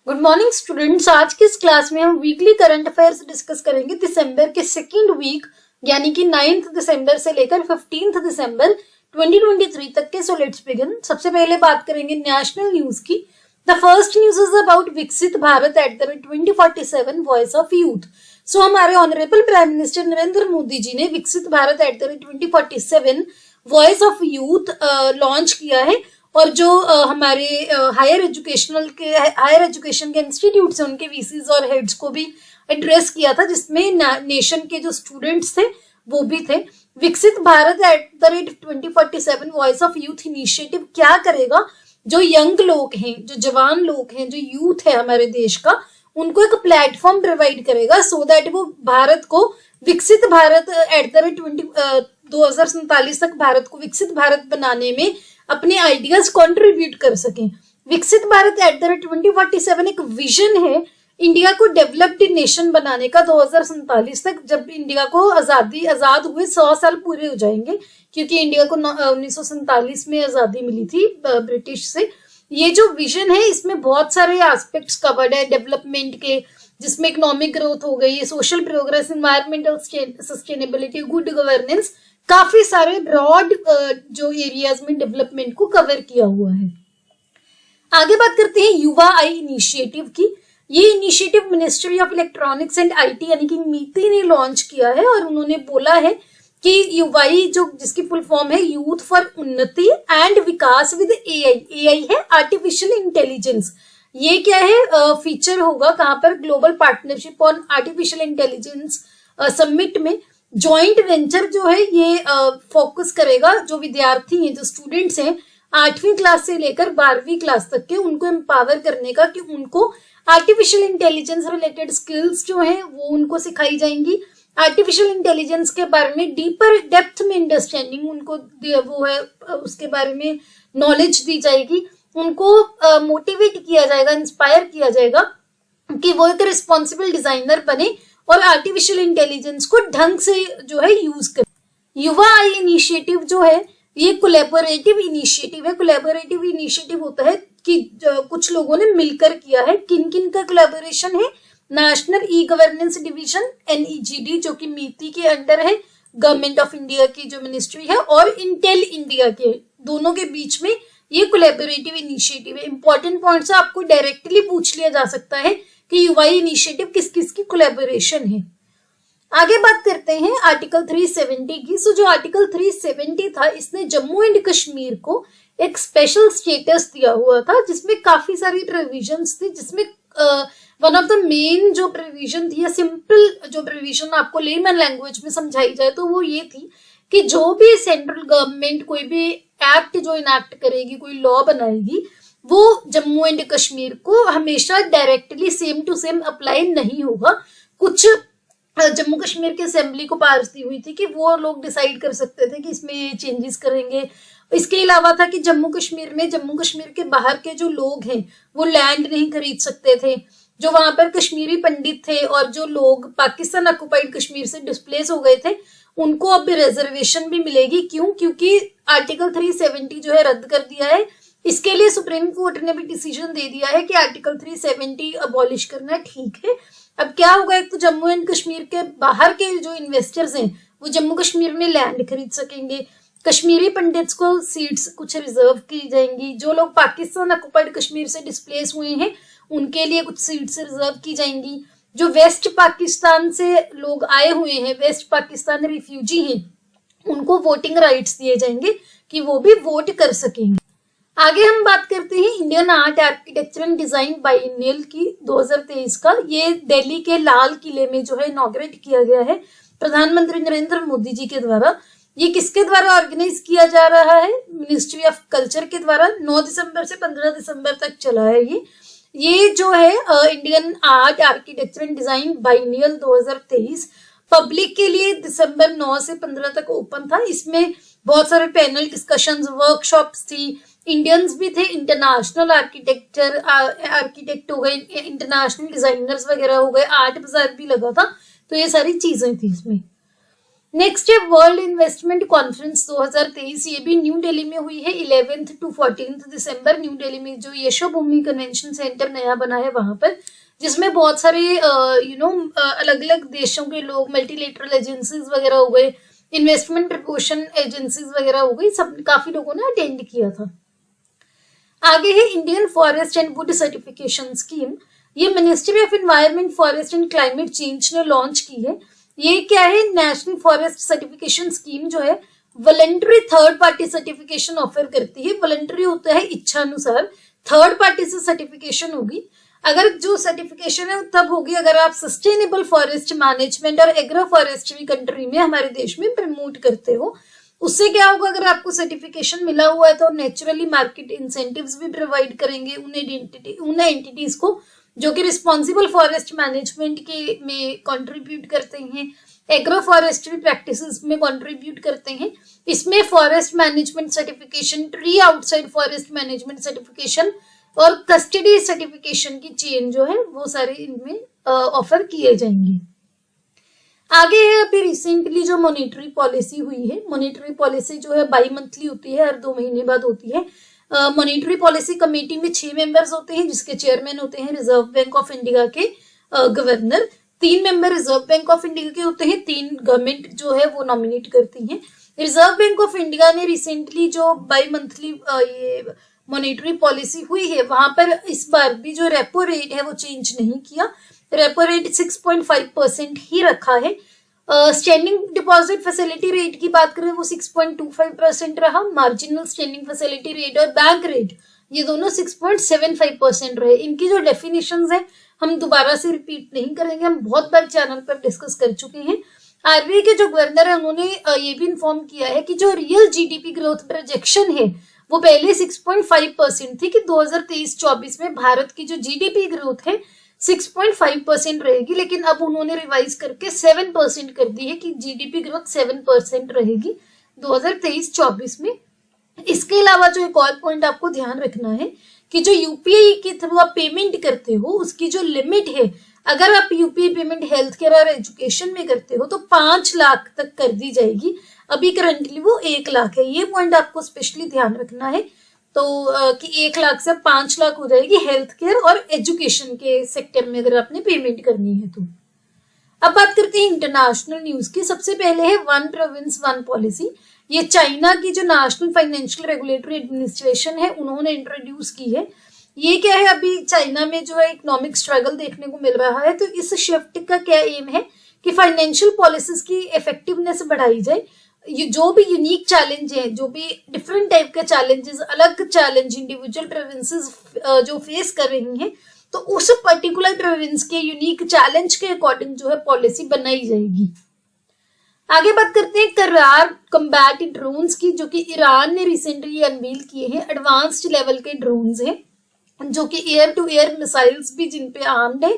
Good morning students. आज की इस क्लास में हम वीकली करंट अफेयर्स डिस्कस करेंगे दिसंबर के सेकेंड वीक यानी कि 9 दिसंबर से लेकर 15 दिसंबर 2023 तक के। So let's begin. सबसे पहले बात करेंगे नेशनल न्यूज की। The first news is about Viksit Bharat @ 2047 voice of youth. So हमारे honourable prime minister Narendra Modi ji ने Viksit Bharat @ 2047 voice of youth launch किया है और जो हमारे हायर एजुकेशन के इंस्टीट्यूट्स हैं उनके वीसीज और हेड्स को भी एड्रेस किया था, जिसमें नेशन के जो स्टूडेंट्स थे वो भी थे। विकसित Bharat @ 2047 voice of youth initiative क्या करेगा? जो यंग लोग हैं, जो जवान लोग हैं, जो यूथ है हमारे देश का, उनको एक प्लेटफॉर्म प्रोवाइड करेगा सो दैट वो भारत को विकसित भारत @ 2047 तक भारत को विकसित भारत बनाने में अपने आइडियाज कंट्रीब्यूट कर सकें। विकसित भारत @ 2047 एक विजन है इंडिया को डेवलप्ड नेशन बनाने का 2047 तक, जब इंडिया को आजाद हुए 100 साल पूरे हो जाएंगे, क्योंकि इंडिया को 1947 में आजादी मिली थी ब्रिटिश से। ये जो विजन है इसमें बहुत सारे एस्पेक्ट्स कवर्ड है डेवलपमेंट के, जिसमें इकोनॉमिक ग्रोथ हो गई, social progress, environmental sustainability, good governance, काफी सारे ब्रॉड जो एरियाज में डेवलपमेंट को कवर किया हुआ है। आगे बात करते हैं युवा आई इनिशिएटिव की। ये initiative ministry of electronics and IT यानी कि मीटी ने लॉन्च किया है और उन्होंने बोला है कि युवाई जो जिसकी फुल फॉर्म है यूथ फॉर उन्नति एंड विकास विद एआई है आर्टिफिशियल इंटेलिजेंस। ये क्या है? फीचर होगा कहां पर? Global partnership on artificial intelligence summit में। जॉइंट वेंचर जो है ये फोकस करेगा जो विद्यार्थी हैं, जो स्टूडेंट्स हैं 8वीं क्लास से लेकर 12वीं क्लास तक के, उनको एम्पावर करने का, कि उनको आर्टिफिशियल इंटेलिजेंस रिलेटेड स्किल्स जो हैं वो उनको सिखाई जाएंगी। आर्टिफिशियल इंटेलिजेंस के बारे में डीपर डेप्थ में अंडरस्टैंडिंग उनको वो है, उसके बारे में नॉलेज दी जाएगी। उनको मोटिवेट किया जाएगा, इंस्पायर किया जाएगा कि वो एक रिस्पॉन्सिबल डिजाइनर बने और आर्टिफिशियल इंटेलिजेंस को ढंग से जो है यूज करें। युवा आई इनिशिएटिव जो है ये कोलैबोरेटिव इनिशिएटिव है। कोलैबोरेटिव इनिशिएटिव होता है कि कुछ लोगों ने मिलकर किया है। किन किन का कोलैबोरेशन है? National e governance division NEGD जो कि मीटी के अंडर है, गवर्नमेंट ऑफ इंडिया की जो मिनिस्ट्री है, और इंटेल इंडिया के, दोनों के बीच में ये कोलैबोरेटिव इनिशिएटिव है। इंपॉर्टेंट पॉइंट्स आपको डायरेक्टली पूछ लिया जा सकता है कि युवाई इनिशिएटिव किस किस की कोलैबोरेशन है। आगे बात करते हैं आर्टिकल 370 की। सो जो आर्टिकल 370 था इसने जम्मू एंड कश्मीर को एक स्पेशल स्टेटस दिया हुआ था, जिसमें काफी सारी प्रोविजंस थी, जिसमें वन ऑफ द मेन जो प्रोविजन थी, या सिंपल जो प्रोविजन आपको लेमन लैंग्वेज में समझाई जाए तो वो ये थी कि जो भी सेंट्रल गवर्नमेंट कोई भी एक्ट जो इनैक्ट करेगी, कोई लॉ बनाएगी, वो जम्मू एंड कश्मीर को हमेशा directly same to same apply नहीं होगा। कुछ जम्मू कश्मीर की असेंबली को पास दी हुई थी कि वो लोग डिसाइड कर सकते थे कि इसमें ये चेंजेस करेंगे। इसके अलावा था कि जम्मू कश्मीर के बाहर के जो लोग हैं वो लैंड नहीं खरीद सकते थे। जो वहां पर कश्मीरी पंडित थे और जो लोग पाकिस्तान ऑक्युपाइड कश्मीर से डिस्प्लेस हो गए थे, उनको अब रिजर्वेशन भी मिलेगी। क्यों? क्योंकि आर्टिकल 370 जो है रद्द कर दिया है। इसके लिए सुप्रीम कोर्ट ने भी डिसीजन दे दिया है कि आर्टिकल 370 अबॉलिश करना ठीक है। अब क्या होगा? एक तो जम्मू एंड कश्मीर के बाहर के जो इन्वेस्टर्स हैं वो जम्मू कश्मीर में लैंड खरीद सकेंगे। कश्मीरी पंडित्स को सीट्स कुछ रिजर्व की जाएंगी। जो लोग पाकिस्तान ऑक्युपाइड कश्मीर से डिस्प्लेस हुए हैं उनके लिए कुछ सीट्स रिजर्व की जाएंगी। जो वेस्ट पाकिस्तान से लोग आए हुए हैं, वेस्ट पाकिस्तान रिफ्यूजी हैं, उनको वोटिंग राइट्स दिए जाएंगे कि वो भी वोट कर सकेंगे। आगे हम बात करते हैं Indian art architecture and design biennale की 2023 का। ये दिल्ली के लाल किले में जो है इनॉग्रेट किया गया है प्रधानमंत्री नरेंद्र मोदी जी के द्वारा। ये किसके द्वारा ऑर्गेनाइज किया जा रहा है? मिनिस्ट्री ऑफ कल्चर के द्वारा। 9 दिसंबर से 15 दिसंबर तक चला है ये जो है Indian art architecture and design biennale 2023 public के लिए दिसंबर 9 से 15 तक ओपन था। इसमें बहुत सारे पैनल डिस्कशंस, वर्कशॉप्स थी, इंडियंस भी थे, इंटरनेशनल आर्किटेक्ट हो गए, इंटरनेशनल डिजाइनर्स वगैरह हो गए, आर्ट बाजार भी लगा था। तो ये सारी चीजें थी इसमें। नेक्स्ट है वर्ल्ड इन्वेस्टमेंट कॉन्फ्रेंस 2023, ये भी न्यू दिल्ली में हुई है 11th to 14th December. New Delhi में जो यशोभूमि कन्वेंशन सेंटर नया बना है वहां पर, जिसमें बहुत सारे अलग अलग देशों के लोग, मल्टीलेटरल एजेंसीज वगैरह हो गए, इन्वेस्टमेंट प्रमोशन एजेंसीज वगैरह हो गई, सब काफी लोगों ने अटेंड किया था। आगे है Indian forest and wood certification scheme. ये ministry of environment, forest and climate change ने लॉन्च की है। ये क्या है, नेशनल फॉरेस्ट सर्टिफिकेशन स्कीम जो है voluntary third party certification offer करती है। वॉलंटरी होता है इच्छा अनुसार, थर्ड पार्टी से सर्टिफिकेशन होगी। अगर जो सर्टिफिकेशन है तब होगी अगर आप सस्टेनेबल फॉरेस्ट मैनेजमेंट और एग्रो फॉरेस्ट्री कंट्री में, हमारे देश में प्रमोट करते हो। उससे क्या होगा, अगर आपको सर्टिफिकेशन मिला हुआ है तो नेचुरली मार्केट इंसेंटिव्स भी प्रोवाइड करेंगे उन एंटिटीज को जो कि रिस्पॉन्सिबल फॉरेस्ट मैनेजमेंट के में कंट्रीब्यूट करते हैं, एग्रो फॉरेस्ट्री प्रैक्टिसेस में कंट्रीब्यूट करते हैं। इसमें forest management certification, tree outside forest management certification और कस्टडी सर्टिफिकेशन की चेन जो है वो सारे इनमें ऑफर किए जाएंगे। आगे है अभी रिसेंटली जो मॉनेटरी पॉलिसी हुई है। मॉनेटरी पॉलिसी जो है बाई मंथली होती है, हर 2 महीने बाद होती है। मॉनेटरी पॉलिसी कमेटी में 6 मेंबर्स होते हैं, जिसके चेयरमैन होते हैं रिजर्व बैंक ऑफ इंडिया के governor. 3 member reserve bank of India के होते हैं, 3 गवर्नमेंट जो है वो नॉमिनेट करती है। रिजर्व बैंक ऑफ इंडिया ने रिसेंटली जो बाई मंथली ये मॉनेटरी पॉलिसी हुई है वहां पर इस बार भी जो रेपो रेट है वो चेंज नहीं किया। रेपो रेट 6.5% ही रखा है। स्टैंडिंग डिपॉजिट फैसिलिटी रेट की बात करें वो 6.25% रहा। मार्जिनल स्टैंडिंग फैसिलिटी रेट और बैंक रेट ये दोनों 6.75% रहे। इनकी जो डेफिनेशंस है हम दोबारा से रिपीट नहीं करेंगे, हम बहुत बार चैनल पर डिस्कस कर चुके हैं। आरबीआई के जो गवर्नर है उन्होंने ये भी इन्फॉर्म किया है कि जो रियल जीडीपी ग्रोथ प्रोजेक्शन है वो पहले 6.5% थी कि 2023-24 में भारत की जो जीडीपी ग्रोथ है 6.5% रहेगी, लेकिन अब उन्होंने रिवाइज करके 7% कर दी है कि जीडीपी ग्रोथ 7% रहेगी 2023-24 में। इसके अलावा जो एक और पॉइंट आपको ध्यान रखना है कि जो यूपीआई के थ्रू आप पेमेंट करते हो उसकी जो लिमिट है, अगर आप यूपीआई पेमेंट हेल्थ केयर और एजुकेशन में करते हो तो 5 लाख तक कर दी जाएगी। अभी करंटली वो 1 लाख है। ये पॉइंट आपको स्पेशली ध्यान रखना है। तो कि 1 लाख से 5 लाख हो जाएगी हेल्थ केयर और एजुकेशन के सेक्टर में अगर आपने पेमेंट करनी है तो। अब बात करते हैं इंटरनेशनल न्यूज की। सबसे पहले है 1 प्रोविंस 1 पॉलिसी। ये चाइना की जो नेशनल फाइनेंशियल रेगुलेटरी एडमिनिस्ट्रेशन है उन्होंने इंट्रोड्यूस की है। ये क्या है, अभी चाइना में जो है इकोनॉमिक स्ट्रगल देखने को मिल रहा है, तो इस शिफ्ट का क्या एम है कि फाइनेंशियल पॉलिसीज की इफेक्टिवनेस बढ़ाई जाए। ये जो भी यूनिक चैलेंज है, जो भी डिफरेंट टाइप के चैलेंजेस, अलग चैलेंज इंडिविजुअल प्रोविंसेस जो फेस कर रही हैं, तो उस पर्टिकुलर प्रोविंस के यूनिक चैलेंज के अकॉर्डिंग जो है पॉलिसी बनाई जाएगी। आगे बात करते हैं करार कम्बैट ड्रोन्स की, जो कि ईरान ने रिसेंटली अनवील किए हैं। एडवांस्ड लेवल के ड्रोन्स हैं जो कि एयर टू एयर मिसाइल्स भी जिन पे आर्म्ड है।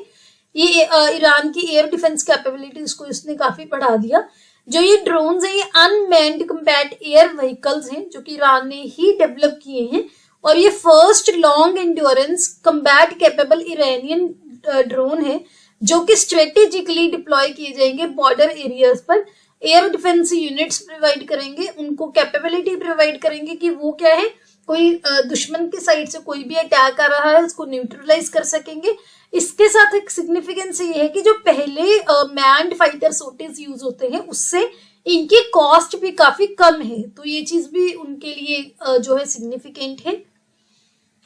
ये ईरान की एयर डिफेंस कैपेबिलिटीज को इसने काफी बढ़ा दिया। जो ये ड्रोन्स हैं ये अनमैन्ड कम्बैट एयर व्हीकल्स हैं जो कि ईरान ने ही डेवलप किए हैं, और ये first long endurance combat capable Iranian drone है जो कि स्ट्रेटेजिकली डिप्लॉय किए जाएंगे बॉर्डर एरियाज पर। एयर डिफेंस यूनिट्स प्रोवाइड करेंगे, उनको कैपेबिलिटी प्रोवाइड करेंगे कि वो क्या है, कोई दुश्मन के साइड से कोई भी अटैक आ रहा है उसको न्यूट्रलाइज कर सकेंगे। इसके साथ एक सिग्निफिकेंस ये है कि जो पहले मैन्ड फाइटर सोर्टेज यूज होते हैं उससे इनकी कॉस्ट भी काफी कम है, तो ये चीज भी उनके लिए जो है सिग्निफिकेंट है।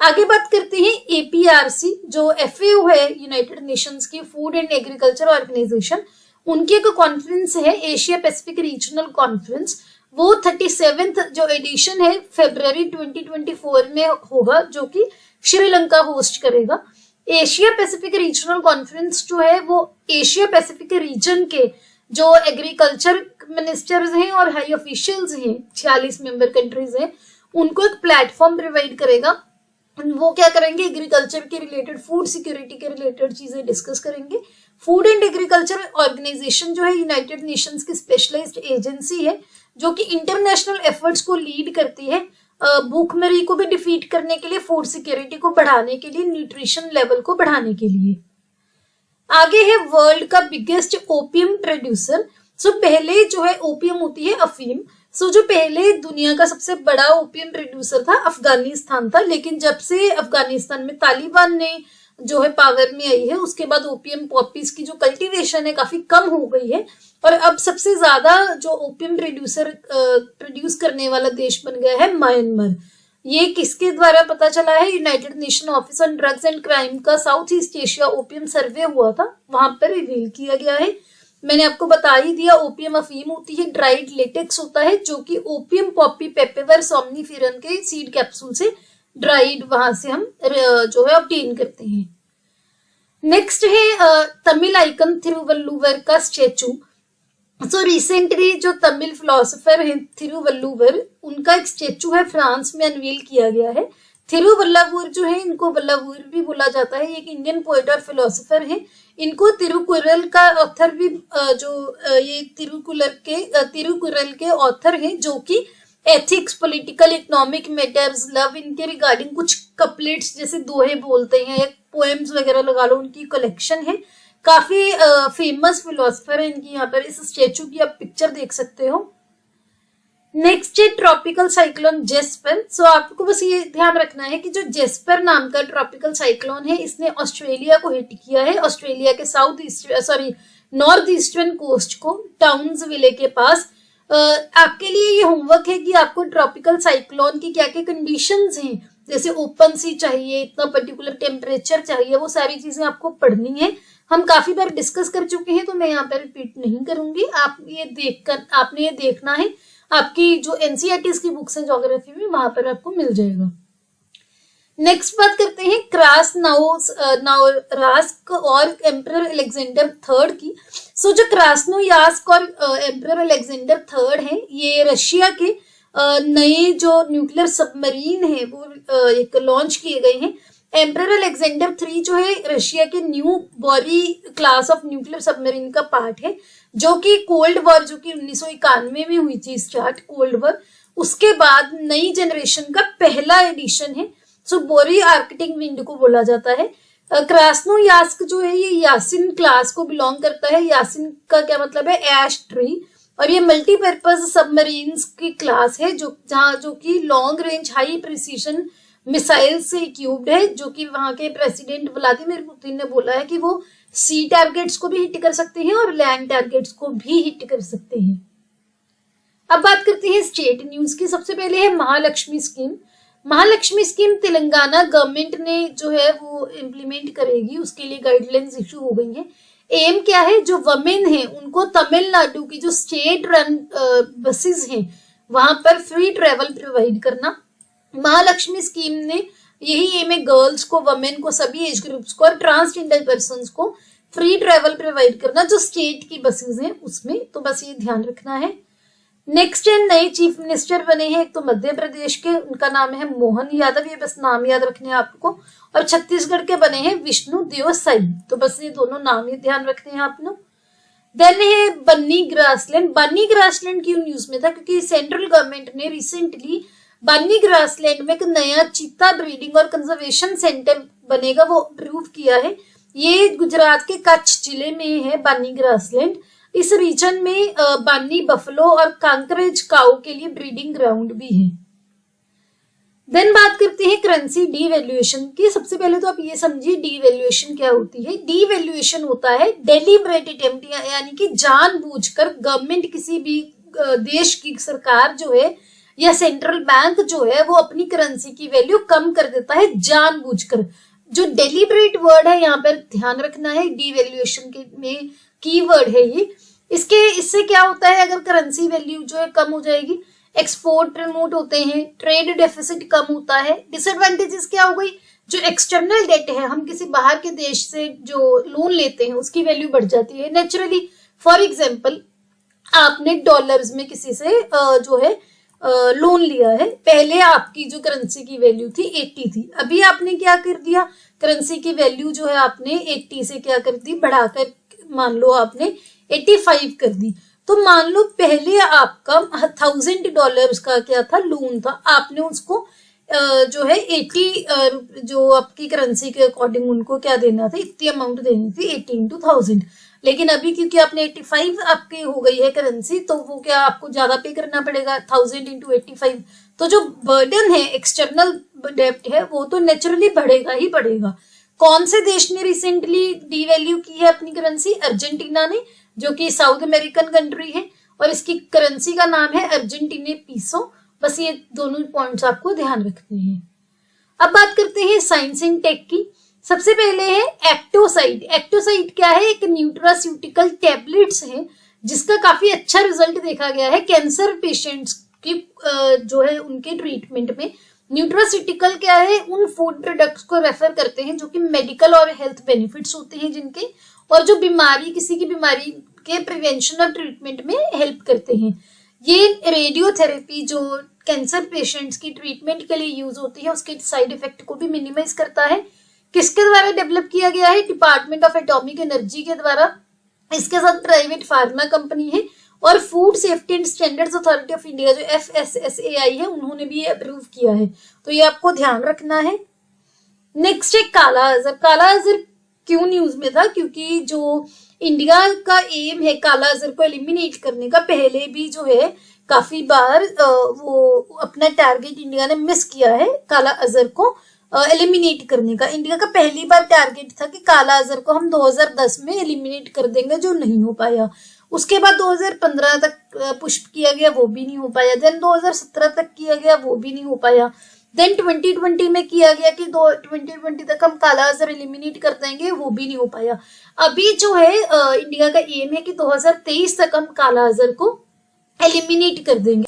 आगे बात करते हैं एपीआरसी, जो एफएओ है यूनाइटेड नेशंस की फूड एंड एग्रीकल्चर ऑर्गेनाइजेशन, उनकी एक कॉन्फ्रेंस है एशिया पैसिफिक रीजनल कॉन्फ्रेंस। वो 37th जो एडिशन है फरवरी 2024 में होगा, जो कि श्रीलंका होस्ट करेगा। एशिया पैसिफिक रीजनल कॉन्फ्रेंस जो है वो एशिया पैसिफिक रीजन के जो एग्रीकल्चर मिनिस्टर्स हैं और हाई ऑफिशियल्स हैं, 46 मेंबर कंट्रीज हैं, उनको एक प्लेटफॉर्म प्रोवाइड करेगा। वो क्या करेंगे, एग्रीकल्चर के रिलेटेड, फूड सिक्योरिटी के रिलेटेड चीजें डिस्कस करेंगे। फूड एंड एग्रीकल्चर ऑर्गेनाइजेशन जो है यूनाइटेड नेशंस की स्पेशलाइज्ड एजेंसी है जो कि इंटरनेशनल एफर्ट्स को लीड करती है भूखमरी को भी डिफीट करने के लिए, फूड सिक्योरिटी को बढ़ाने के लिए, न्यूट्रिशन लेवल को बढ़ाने के लिए। आगे है वर्ल्ड का बिगेस्ट ओपियम प्रोड्यूसर। सो पहले जो है ओपियम होती है अफीम। सो जो पहले दुनिया का सबसे बड़ा ओपियम प्रोड्यूसर था अफगानिस्तान था, लेकिन जब से अफगानिस्तान में तालिबान ने जो है पावर में आई है उसके बाद ओपियम पॉपीज की जो कल्टीवेशन है काफी कम हो गई है, और अब सबसे ज्यादा जो ओपियम प्रोड्यूस करने वाला देश बन गया है म्यांमार। ये किसके द्वारा पता चला है? United nation office on drugs and crime का साउथ ईस्ट एशिया ओपियम सर्वे हुआ था, वहां पर रिवील किया गया है। मैंने आपको बता ही दिया, ओपियम अफीम होती है, ड्राइड लेटेक्स होता है जो कि ओपियम पॉपी पेपेवर सोमनीफेरन के सीड कैप्सूल से ड्राइड वहां से हम जो है ऑब्टेन करते हैं। नेक्स्ट है तमिल आइकन थिरुवल्लुवर का स्टेचू। सो रिसेंटली जो तमिल फिलोसोफर है थिरुवल्लुवर, उनका एक स्टेचू है फ्रांस में अनवील किया गया है। थिरुवल्लुवर जो है, इनको वल्लभुर भी बोला जाता है, एक इंडियन पोएट और फिलोसोफर है। इनको तिरुकुरल का ऑथर भी ये तिरुकुरल के ऑथर हैं, जो कि ethics, political, economic matters, love, इनके रिगार्डिंग कुछ कपलेट्स जैसे दोहे बोलते हैं, एक पोएम्स वगैरह लगा लो, उनकी कलेक्शन है। काफी फेमस फिलोसोफर है इनकी। यहाँ पर इस स्टेचू की आप पिक्चर देख सकते हो। नेक्स्ट है ट्रॉपिकल साइक्लोन जेस्पर। सो आपको बस ये ध्यान रखना है कि जो जेस्पर नाम का ट्रॉपिकल साइक्लोन है, इसने ऑस्ट्रेलिया को हिट किया है, ऑस्ट्रेलिया के नॉर्थ ईस्टर्न कोस्ट को, टाउन्सविले के पास। आपके लिए ये होमवर्क है कि आपको ट्रॉपिकल साइक्लोन की क्या क्या कंडीशंस हैं, जैसे ओपन सी चाहिए, इतना पर्टिकुलर टेम्परेचर चाहिए, वो सारी चीजें आपको पढ़नी है। हम काफी बार डिस्कस कर चुके हैं तो मैं यहाँ पर रिपीट नहीं करूंगी। आपने ये देखना है, आपकी जो एनसीईआरटी की बुक्स हैं ज्योग्राफी में, वहां पर आपको मिल जाएगा। नेक्स्ट बात करते हैं क्रास्नोयास्क और एम्परर अलेक्जेंडर थर्ड की। सो जो क्रास्नोयास्क और एम्परर अलेक्जेंडर थर्ड हैं, ये रशिया के नए जो न्यूक्लियर सबमरीन है वो एक लॉन्च किए गए हैं। एम्परर अलेक्जेंडर 3 जो है रशिया के new Borei class of nuclear submarine का पार्ट है, जो कि कोल्ड वॉर, जो कि 1991 में हुई थी स्टार्ट कोल्ड वॉर, उसके बाद नई जनरेशन का पहला एडिशन है। सो बोरी आर्कटिक विंड को बोला जाता है। क्रास्नोयास्क जो है ये यासिन क्लास को बिलोंग करता है। यासिन का क्या मतलब है? ऐश ट्री। और ये मल्टीपर्पज सबमरीन्स की क्लास है जो कि long range high precision missile से इक्विप्ड है, जो कि वहां के प्रेसिडेंट व्लादिमीर पुतिन ने बोला है कि वो सी टारगेट्स को भी हिट कर सकते हैं और लैंड टारगेट्स को भी हिट कर सकते हैं। अब बात करते हैं स्टेट न्यूज की। सबसे पहले है Mahalakshmi scheme. Mahalakshmi scheme Telangana government ने जो है वो इम्प्लीमेंट करेगी, उसके लिए गाइडलाइंस इशू हो गई है। एम क्या है? जो वमेन है उनको तमिलनाडु की जो स्टेट रन बसेस हैं वहां पर फ्री ट्रेवल प्रोवाइड करना। महालक्ष्मी स्कीम ने यही एम है, गर्ल्स को, वमेन को, सभी एज ग्रुप्स को और ट्रांसजेंडर पर्संस को फ्री ट्रेवल प्रोवाइड करना जो स्टेट की बसेस हैं उसमें। तो बस ये ध्यान रखना है। नेक्स्ट है नए चीफ मिनिस्टर बने हैं, एक तो मध्य प्रदेश के, उनका नाम है मोहन यादव, ये बस नाम याद रखने हैं आपको। और छत्तीसगढ़ के बने हैं विष्णु देव साई। तो बस ये दोनों नाम ही ध्यान रखने हैं आप लोग। देन है बन्नी ग्रासलैंड। बन्नी ग्रासलैंड क्यों न्यूज में था? क्योंकि सेंट्रल गवर्नमेंट ने रिसेंटली बन्नी ग्रासलैंड में एक नया चीता ब्रीडिंग और कंजर्वेशन सेंटर बनेगा, वो अप्रूव किया है। ये गुजरात के कच्छ जिले में है बन्नी ग्रासलैंड। इस रीजन में बानी बफलो और कांकरेज काऊ के लिए ब्रीडिंग ग्राउंड भी है। देन बात करते हैं करेंसी डीवैल्यूएशन की। सबसे पहले तो आप ये समझिए डीवैल्यूएशन क्या होती है। डीवैल्यूएशन होता है डेलिबरेट अटेम्प्ट, यानी कि जानबूझकर गवर्नमेंट, किसी भी देश की सरकार जो है या सेंट्रल बैंक जो है वो अपनी करेंसी की वैल्यू कम कर देता है जानबूझकर। जो डेलिबरेट वर्ड है यहाँ पर ध्यान रखना है, डीवैल्यूएशन के में कीवर्ड है ये। इससे क्या होता है? अगर करेंसी वैल्यू जो है कम हो जाएगी, एक्सपोर्ट प्रमोट होते हैं, ट्रेड डेफिसिट कम होता है। डिसएडवांटेजेस क्या हो गई? जो एक्सटर्नल डेट है, हम किसी बाहर के देश से जो लोन लेते हैं उसकी वैल्यू बढ़ जाती है नेचुरली। फॉर एग्जाम्पल, आपने डॉलर्स में किसी से जो है लोन लिया है, पहले आपकी जो करेंसी की वैल्यू थी 80 थी, अभी आपने क्या कर दिया, करेंसी की वैल्यू जो है आपने 80 से क्या कर दी, बढ़ाकर मान लो आपने 85 कर दी। तो मान लो पहले आपका $1000 का क्या था, लोन था, आपने उसको जो है 80 जो आपकी करेंसी के अकॉर्डिंग उनको क्या देना था, इतनी अमाउंट देनी थी 80 into 1000। लेकिन अभी क्योंकि आपने 85 आपकी हो गई है करेंसी, तो वो क्या आपको ज्यादा पे करना पड़ेगा 1000 into 85। तो जो बर्डन है, एक्सटर्नल डेब्ट है, वो तो नेचुरली बढ़ेगा ही बढ़ेगा। कौन से देश ने रिसेंटली डीवैल्यू की है अपनी करेंसी? अर्जेंटीना ने, जो कि साउथ अमेरिकन कंट्री है, और इसकी करेंसी का नाम है अर्जेंटीने पीसो। बस ये दोनों पॉइंट्स आपको ध्यान रखने हैं। अब बात करते हैं साइंस एंड टेक की। सबसे पहले है एक्टोसाइड। एक्टोसाइड क्या है? एक न्यूट्रास्यूटिकल टैबलेट्स है जिसका काफी अच्छा रिजल्ट देखा गया है कैंसर पेशेंट्स की जो है उनके ट्रीटमेंट में। न्यूट्रास्यूटिकल क्या है? उन फूड प्रोडक्ट्स को रेफर करते हैं जो कि मेडिकल और हेल्थ बेनिफिट्स होते हैं जिनके, और जो बीमारी, किसी की बीमारी के प्रिवेंशन और ट्रीटमेंट में हेल्प करते हैं। ये रेडियोथेरेपी जो कैंसर पेशेंट्स की ट्रीटमेंट के लिए यूज होती है, उसके साइड इफेक्ट को भी मिनिमाइज करता है। किसके द्वारा डेवलप किया गया है? डिपार्टमेंट ऑफ एटॉमिक एनर्जी के द्वारा। इसके साथ प्राइवेट फार्मा कंपनी है, और food safety and standards authority of India जो FSSAI है, उन्होंने भी ये अप्रूव किया है। तो ये आपको ध्यान रखना है। नेक्स्ट है काला अजहर। काला अजहर क्यों न्यूज में था? क्योंकि जो इंडिया का एम है काला अजहर को एलिमिनेट करने का, पहले भी जो है काफी बार वो अपना टारगेट इंडिया ने मिस किया है काला अजहर को एलिमिनेट करने का। इंडिया का पहली बार टारगेट था कि काला अजहर को हम 2010 में एलिमिनेट कर देंगे, जो नहीं हो पाया। उसके बाद 2015 तक पुश किया गया, वो भी नहीं हो पाया। देन 2017 तक किया गया, वो भी नहीं हो पाया। देन 2020 में किया गया कि 2020 तक हम काला अजहर एलिमिनेट कर देंगे, वो भी नहीं हो पाया। अभी जो है इंडिया का एम है कि 2023 तक हम काला अजहर को एलिमिनेट कर देंगे।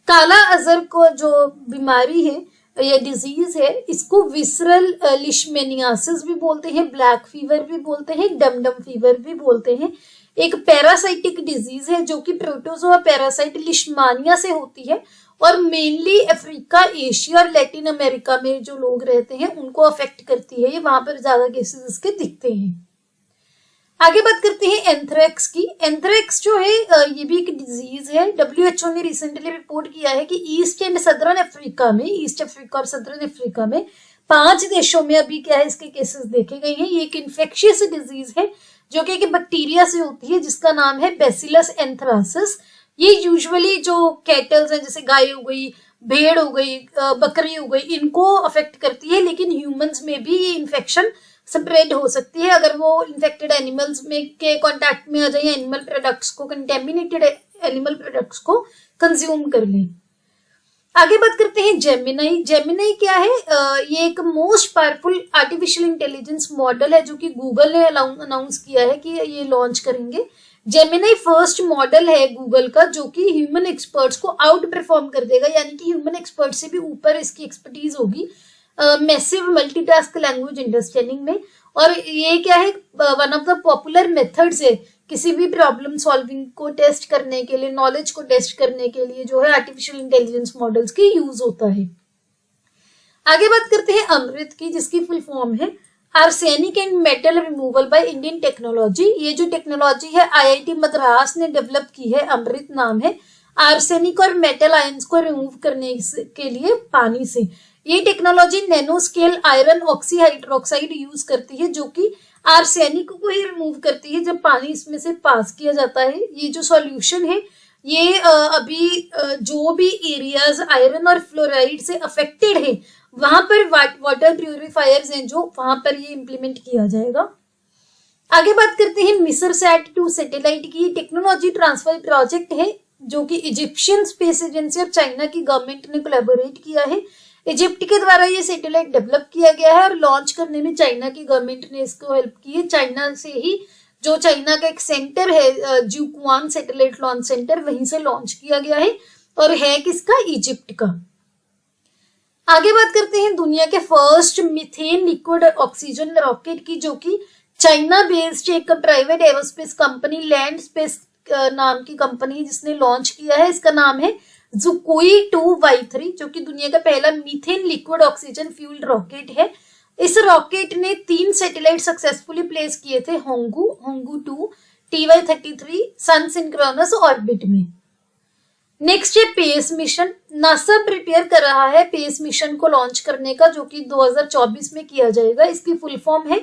काला अजहर को जो बीमारी है या डिजीज है, इसको विसरल लिशमेनियासिस भी बोलते हैं, ब्लैक फीवर भी बोलते हैं, डमडम फीवर भी बोलते हैं। एक पैरासाइटिक डिजीज है जो कि प्रोटोजोआ पैरासाइट लिशमानिया से होती है, और मेनली अफ्रीका, एशिया और लैटिन अमेरिका में जो लोग रहते हैं उनको अफेक्ट करती है। ये वहां पर ज्यादा केसेस इसके दिखते हैं। आगे बात करते हैं एंथ्रेक्स की। एंथ्रेक्स जो है ये भी एक डिजीज है। WHO ने रिसेंटली रिपोर्ट किया है कि ईस्ट एंड सदर्न अफ्रीका में, ईस्ट अफ्रीका और सदर्न अफ्रीका में 5 देशों में अभी क्या है इसके केसेस देखे गए हैं। ये एक इन्फेक्शियस डिजीज है जो कि एक बैक्टीरिया से होती है जिसका नाम है बैसिलस एंथ्रासिस। ये यूजुअली जो कैटल्स हैं, जैसे गाय हो गई, भेड़ हो गई, बकरी हो गई, इनको अफेक्ट करती है, लेकिन ह्यूमंस में भी ये इन्फेक्शन स्प्रेड हो सकती है अगर वो इन्फेक्टेड एनिमल्स में के कांटेक्ट में आ जाए, एनिमल प्रोडक्ट्स को, कंटेमिनेटेड एनिमल प्रोडक्ट्स को कंज्यूम कर लें। आगे बात करते हैं जेमिनाई। जेमिनाई क्या है? ये एक most powerful artificial intelligence model है जो कि गूगल ने अनाउंस किया है कि ये लॉन्च करेंगे। जेमिनाई फर्स्ट मॉडल है गूगल का जो कि ह्यूमन एक्सपर्ट्स को आउट परफॉर्म कर देगा, यानी कि ह्यूमन एक्सपर्ट से भी ऊपर इसकी एक्सपर्टीज होगी मैसिव मल्टीटास्क लैंग्वेज अंडरस्टैंडिंग में। और ये क्या है? One of the popular methods है किसी भी प्रॉब्लम सॉल्विंग को टेस्ट करने के लिए, नॉलेज को टेस्ट करने के लिए जो है आर्टिफिशियल इंटेलिजेंस मॉडल्स की यूज होता है। आगे बात करते हैं अमृत की, जिसकी फुल फॉर्म है arsenic and metal removal by Indian technology. ये जो टेक्नोलॉजी है IIT मद्रास ने डेवलप की है, अमृत नाम है। आर्सेनिक और मेटल आयंस को रिमूव करने के लिए पानी से। ये technology nano scale iron oxy hydroxide use करती है जो कि आर्सेनिक को ही रिमूव करती है जब पानी इसमें से पास किया जाता है। ये जो सॉल्यूशन है ये अभी जो भी एरियाज आयरन और फ्लोराइड से अफेक्टेड है वहां पर वाटर प्यूरिफायर्स हैं जो वहां पर ये इम्प्लीमेंट किया जाएगा। आगे बात करते हैं मिसरसैट-2 सैटेलाइट की। टेक्नोलॉजी ट्रांसफर प्रोजेक्ट है जो कि इजिप्शियन स्पेस एजेंसी और चाइना की गवर्नमेंट ने कोलैबोरेट किया है। इजिप्ट के द्वारा ये सैटेलाइट डेवलप किया गया है और लॉन्च करने में चाइना की गवर्नमेंट ने इसको हेल्प की है। चाइना से ही, जो चाइना का एक सेंटर है ज्यूक्वान सैटेलाइट लॉन्च सेंटर, वहीं से लॉन्च किया गया है और है किसका? इजिप्ट का। आगे बात करते हैं दुनिया के first methane liquid oxygen rocket की, जो कि चाइना बेस्ड एक private aerospace company land space नाम की कंपनी जिसने लॉन्च किया है। इसका नाम है Sukhoi 2Y3 जो कि दुनिया का पहला methane liquid oxygen fuelled rocket है। इस रॉकेट ने 3 सैटेलाइट सक्सेसफुली प्लेस किए थे होंगू 2, TY-33 सन सिंक्रोनस ऑर्बिट में। नेक्स्ट है पेस मिशन। नासा प्रिपेयर कर रहा है पेस मिशन को लॉन्च करने का, जो कि 2024 में किया जाएगा। इसकी फुल फॉर्म है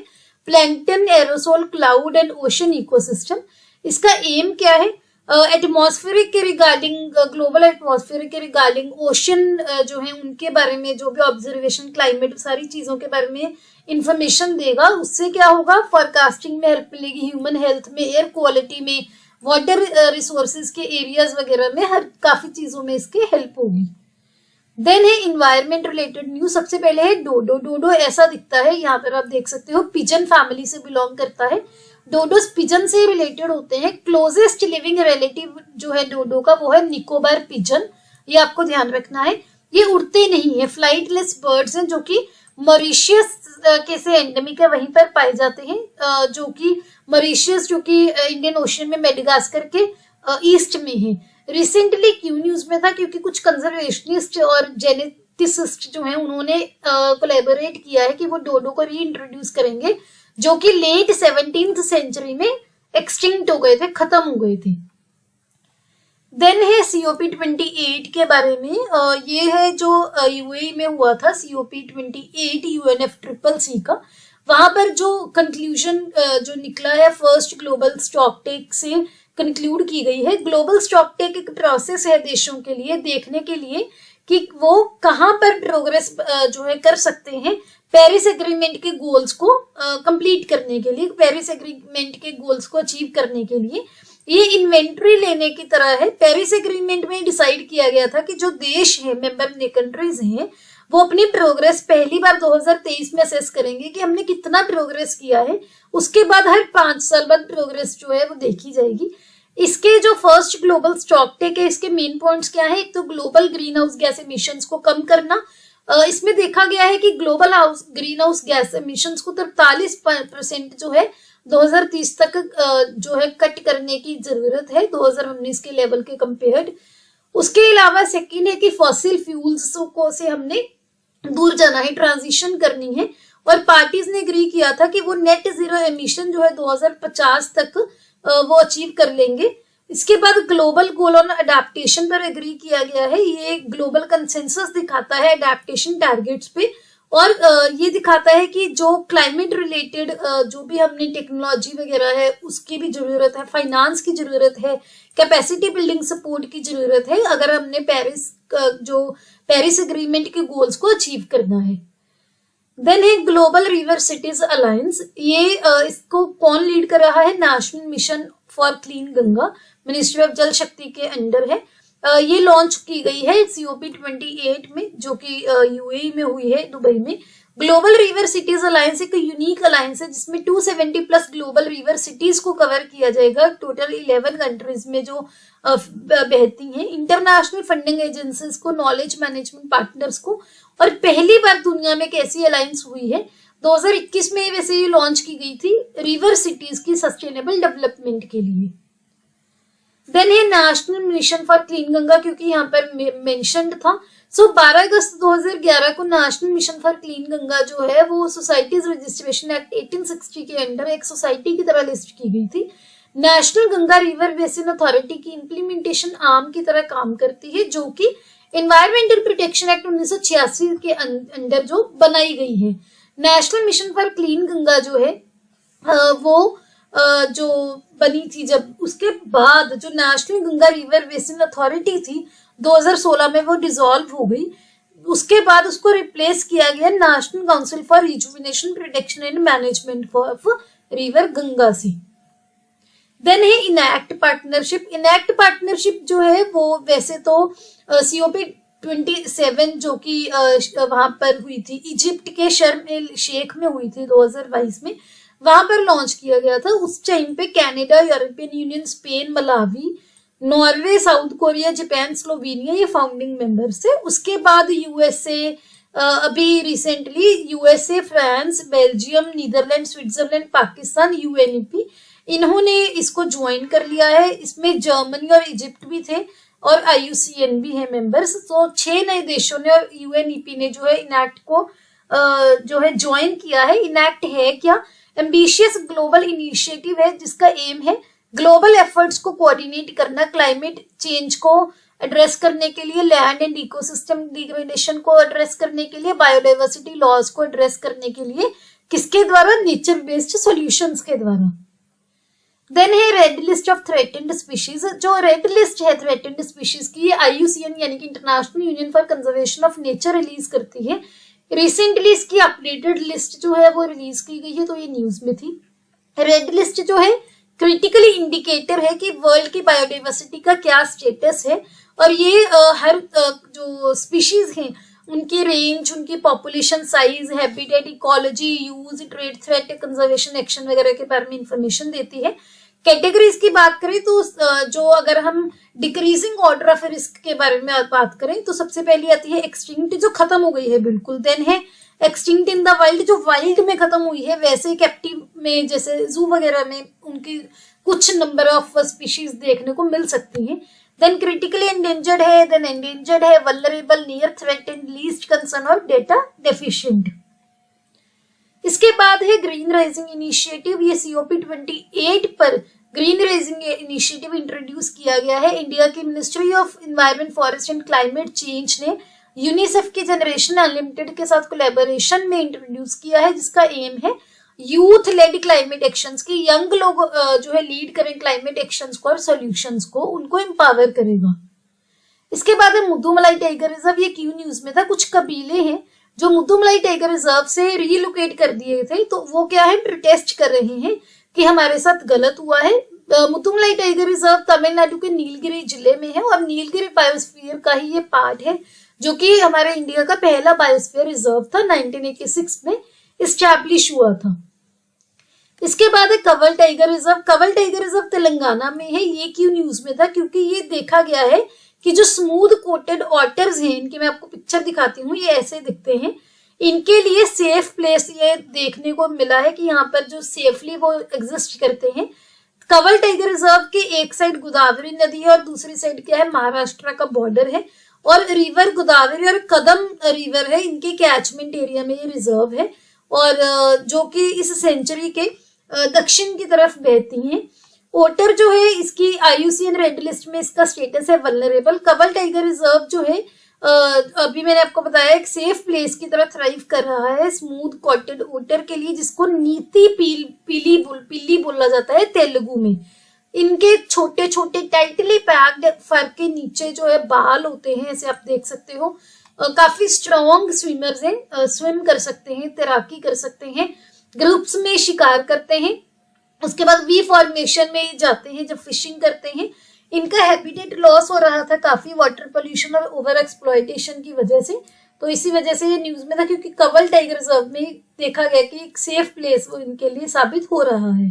plankton aerosol cloud and ocean ecosystem. इसका एम क्या है? एटमॉस्फेरिक के रिगार्डिंग, ग्लोबल एटमॉस्फेयर के रिगार्डिंग, ओशन जो है उनके बारे में जो भी ऑब्जर्वेशन, क्लाइमेट, सारी चीजों के बारे में इंफॉर्मेशन देगा। उससे क्या होगा? फॉरकास्टिंग में हेल्प मिलेगी, ह्यूमन हेल्थ में, एयर क्वालिटी में, वाटर रिसोर्सेज के एरियाज वगैरह में, हर काफी चीजों में इसके हेल्प होगी। देन है इन्वायरमेंट रिलेटेड न्यूज। सबसे पहले है डोडो। डोडो ऐसा दिखता है, यहाँ पर आप देख सकते हो, पिजन फैमिली से बिलोंग करता है। डोडोस पिजन से रिलेटेड होते हैं। क्लोजेस्ट लिविंग रिलेटिव जो है डोडो का वो है निकोबार पिजन। ये आपको ध्यान रखना है। ये उड़ते नहीं है, फ्लाइटलेस बर्ड्स हैं, जो कि मॉरिशियस के से एंडेमिक है, वहीं पर पाए जाते हैं, जो कि मॉरिशियस जो कि इंडियन ओशन में मेडागास्कर के ईस्ट में है। रिसेंटली क्यों न्यूज में था? क्योंकि कुछ कंजर्वेशनिस्ट और जेनेटिसिस्ट जो हैं उन्होंने कोलैबोरेट किया है कि वो डोडो को री इंट्रोड्यूस करेंगे, जो कि लेट 17th सेंचुरी में एक्सटिंक्ट हो गए थे, खत्म हो गए थे। देन है COP28 के बारे में। ये है जो यूएई में हुआ था, COP28 UNFCCC का। वहां पर जो कंक्लूजन जो निकला है फर्स्ट ग्लोबल स्टॉकटेक से कंक्लूड की गई है। ग्लोबल स्टॉकटेक एक प्रोसेस है देशों के लिए देखने के लिए कि वो कहां पर प्रोग्रेस जो है कर सकते हैं पेरिस एग्रीमेंट के गोल्स को कंप्लीट करने के लिए, पेरिस एग्रीमेंट के गोल्स को अचीव करने के लिए। ये इन्वेंट्री लेने की तरह है। पेरिस एग्रीमेंट में डिसाइड किया गया था कि जो देश है, मेंबर कंट्रीज हैं, वो अपनी प्रोग्रेस पहली बार 2023 में असेस करेंगे कि हमने कितना प्रोग्रेस किया है। उसके बाद हर 5 साल बाद प्रोग्रेस जो है वो देखी जाएगी। इसके जो फर्स्ट ग्लोबल स्टॉकटेक है, इसके मेन पॉइंट्स क्या है? एक तो global green house gas emissions को कम करना। इसमें देखा गया है कि global green house gas emissions को 43% जो है 2030 तक जो है कट करने की जरूरत है 2019 के लेवल के कंपेयर्ड। उसके अलावा सेकेंड है कि फॉसिल फ्यूल्स को से हमने दूर जाना है, ट्रांजिशन करनी है। और पार्टीज ने एग्री किया था कि वो नेट जीरो एमिशन जो है 2050 तक वो अचीव कर लेंगे। इसके बाद ग्लोबल गोल ऑन अडेप्टेशन पर एग्री किया गया है। ये ग्लोबल कंसेंसस दिखाता है अडेप्टेशन टारगेट्स पे, और ये दिखाता है कि जो क्लाइमेट रिलेटेड जो भी हमने टेक्नोलॉजी वगैरह है उसकी भी जरूरत है, फाइनेंस की जरूरत है, कैपेसिटी बिल्डिंग सपोर्ट की जरूरत है, अगर हमने पेरिस एग्रीमेंट के गोल्स को अचीव करना है। देन है ग्लोबल रिवर सिटीज अलायंस। ये इसको कौन लीड कर रहा है? National mission for clean Ganga, ministry of जल शक्ति के अंडर है। ये लॉन्च की गई है COP28 में, जो कि यूएई में हुई है, दुबई में। ग्लोबल रिवर सिटीज अलायंस एक यूनिक अलायंस है जिसमें 270 प्लस ग्लोबल रिवर सिटीज को कवर किया जाएगा, टोटल 11 कंट्रीज में जो बहती हैं। इंटरनेशनल फंडिंग एजेंसीज को, नॉलेज मैनेजमेंट पार्टनर्स को, और पहली बार दुनिया में एक ऐसी अलायंस हुई है 2021 में वैसे ये लॉन्च की गई थी रिवर सिटीज की सस्टेनेबल डेवलपमेंट के लिए। देन है national mission for clean Ganga, क्योंकि यहाँ पर मेंशन्ड था। 12 अगस्त 2011 को national mission for clean Ganga जो है वो सोसाइटीज रजिस्ट्रेशन एक्ट 1860 के अंडर एक सोसाइटी की तरह लिस्ट की गई थी। National Ganga river basin authority की इंप्लीमेंटेशन आर्म की तरह काम करती है, जो कि एनवायरमेंटल प्रोटेक्शन एक्ट 1986 के अंडर जो बनाई गई है। National mission for clean Ganga जो है वो जो बनी थी, जब उसके बाद जो national Ganga river basin authority थी 2016 में वो डिसॉल्व हो गई। उसके बाद उसको रिप्लेस किया गया national council for rejuvenation, protection and management of river Ganga से। देन है इनैक्ट पार्टनरशिप। इनैक्ट पार्टनरशिप जो है वो वैसे तो COP27 जो कि वहां पर हुई थी इजिप्ट के शर्म एल शेख में हुई थी 2022 में, वहां पर लॉन्च किया गया था। उस टाइम पे Canada, European Union, Spain, Malawi, Norway, South Korea, Japan, Slovenia ये फाउंडिंग मेंबर्स थे। उसके बाद यूएसए, अभी recently USA, France, Belgium, Netherlands, Switzerland, Pakistan, UNEP इन्होंने इसको ज्वाइन कर लिया है। इसमें जर्मनी और इजिप्ट भी थे और IUCN भी है मेंबर्स। तो 6 नए देशों ने और UNEP ने जो है इनैक्ट को जो है ज्वाइन किया है। इनैक्ट है क्या? एम्बिशियस ग्लोबल इनिशिएटिव है जिसका एम है ग्लोबल एफर्ट्स को कोऑर्डिनेट करना, क्लाइमेट चेंज को एड्रेस करने के लिए, लैंड एंड इकोसिस्टम डिग्रेडेशन को एड्रेस करने के लिए, बायोडाइवर्सिटी लॉस को एड्रेस करने के लिए, किसके द्वारा? नेचर बेस्ड सॉल्यूशंस के द्वारा। देन है red list of threatened species. जो रेड लिस्ट है थ्रेटेंड स्पीशीज की, ये IUCN यानी कि international union for conservation of nature release करती है। रिसेंटली इसकी अपडेटेड लिस्ट जो है वो रिलीज की गई है, तो ये न्यूज में थी। रेड लिस्ट जो है क्रिटिकली इंडिकेटर है कि वर्ल्ड की बायोडाइवर्सिटी का क्या स्टेटस है, और ये हर जो स्पीशीज हैं उनकी रेंज, उनकी population size, habitat, ecology, use, trade, threat, conservation action वगैरह के बारे में इंफॉर्मेशन देती है। कैटेगरीज की बात करें तो जो अगर हम डिक्रीजिंग ऑर्डर ऑफ रिस्क के बारे में बात करें तो सबसे पहली आती है एक्सटिंक्ट, जो खत्म हो गई है बिल्कुल। देन है एक्सटिंक्ट इन द वाइल्ड, जो वाइल्ड में खत्म हुई है, वैसे कैप्टिव में जैसे जू वगैरह में उनकी कुछ नंबर ऑफ स्पीशीज देखने को मिल सकती हैं। देन क्रिटिकली एंडेंजर्ड है, देन एंडेंजर्ड है, vulnerable, near threatened, least concern और डेटा डेफिशिएंट। इसके बाद है ग्रीन राइजिंग इनिशिएटिव। ये COP28 पर ग्रीन राइजिंग इनिशिएटिव इंट्रोड्यूस किया गया है। इंडिया की ministry of environment, forest and climate change ने यूनिसेफ की जनरेशन अनलिमिटेड के साथ कोलैबोरेशन में इंट्रोड्यूस किया है, जिसका एम है यूथ लेड क्लाइमेट एक्शंस की। यंग लोग जो है लीड करें क्लाइमेट एक्शंस को और सॉल्यूशंस को, उनको एम्पावर करेगा। इसके बाद है मुद्दुमलाई टाइगर रिजर्व। ये क्यों न्यूज में था? कुछ कबीले हैं जो मुद्दुमलाई टाइगर रिजर्व से रीलोकेट कर दिए थे, तो वो क्या है, प्रोटेस्ट कर रहे हैं कि हमारे साथ गलत हुआ है। मुद्दुमलाई टाइगर रिजर्व तमिलनाडु के नीलगिरी जिले में है और नीलगिरी बायोस्फीयर का ही ये पार्ट है, जो कि हमारे इंडिया का पहला बायोस्फीयर रिजर्व था, 1986 में इस्टेब्लिश हुआ था। इसके बाद है कवल टाइगर रिजर्व। कवल टाइगर रिजर्व तेलंगाना में है। ये क्यों न्यूज में था? क्योंकि ये देखा गया है कि जो स्मूथ कोटेड ऑटर्स हैं, इनकी मैं आपको पिक्चर दिखाती हूँ, ये ऐसे दिखते हैं। इनके लिए सेफ प्लेस ये देखने को मिला है कि यहाँ पर जो सेफली वो एग्जिस्ट करते हैं। कवल टाइगर रिजर्व के एक साइड गोदावरी नदी है और दूसरी साइड क्या है, महाराष्ट्र का बॉर्डर है, और रिवर गोदावरी और कदम रिवर है, इनके कैचमेंट एरिया में ये रिजर्व है, और जो कि इस सेंचुरी के दक्षिण की तरफ बहती हैं। ओटर जो है इसकी IUCN रेड लिस्ट में इसका स्टेटस है वल्नरेबल। कवल टाइगर रिजर्व जो है अभी मैंने आपको बताया एक सेफ प्लेस की तरह थ्राइव कर रहा है स्मूथ कोटेड ओटर के लिए, जिसको नीति पिल्ली बोला जाता है तेलुगु में। इनके छोटे छोटे टाइटली पैक्ड फर के नीचे जो है बाल होते हैं, ऐसे आप देख सकते हो। काफी स्ट्रॉन्ग स्विमर्स हैं, स्विम कर सकते हैं, तैराकी कर सकते हैं, ग्रुप्स में शिकार करते हैं। उसके बाद वी फॉर्मेशन में जाते हैं जब फिशिंग करते हैं। इनका हैबिटेट लॉस हो रहा था काफी वाटर पोल्यूशन और ओवर एक्सप्लॉयटेशन की वजह से, तो इसी वजह से ये न्यूज में था, क्योंकि कवल टाइगर रिजर्व में देखा गया कि एक सेफ प्लेस वो इनके लिए साबित हो रहा है।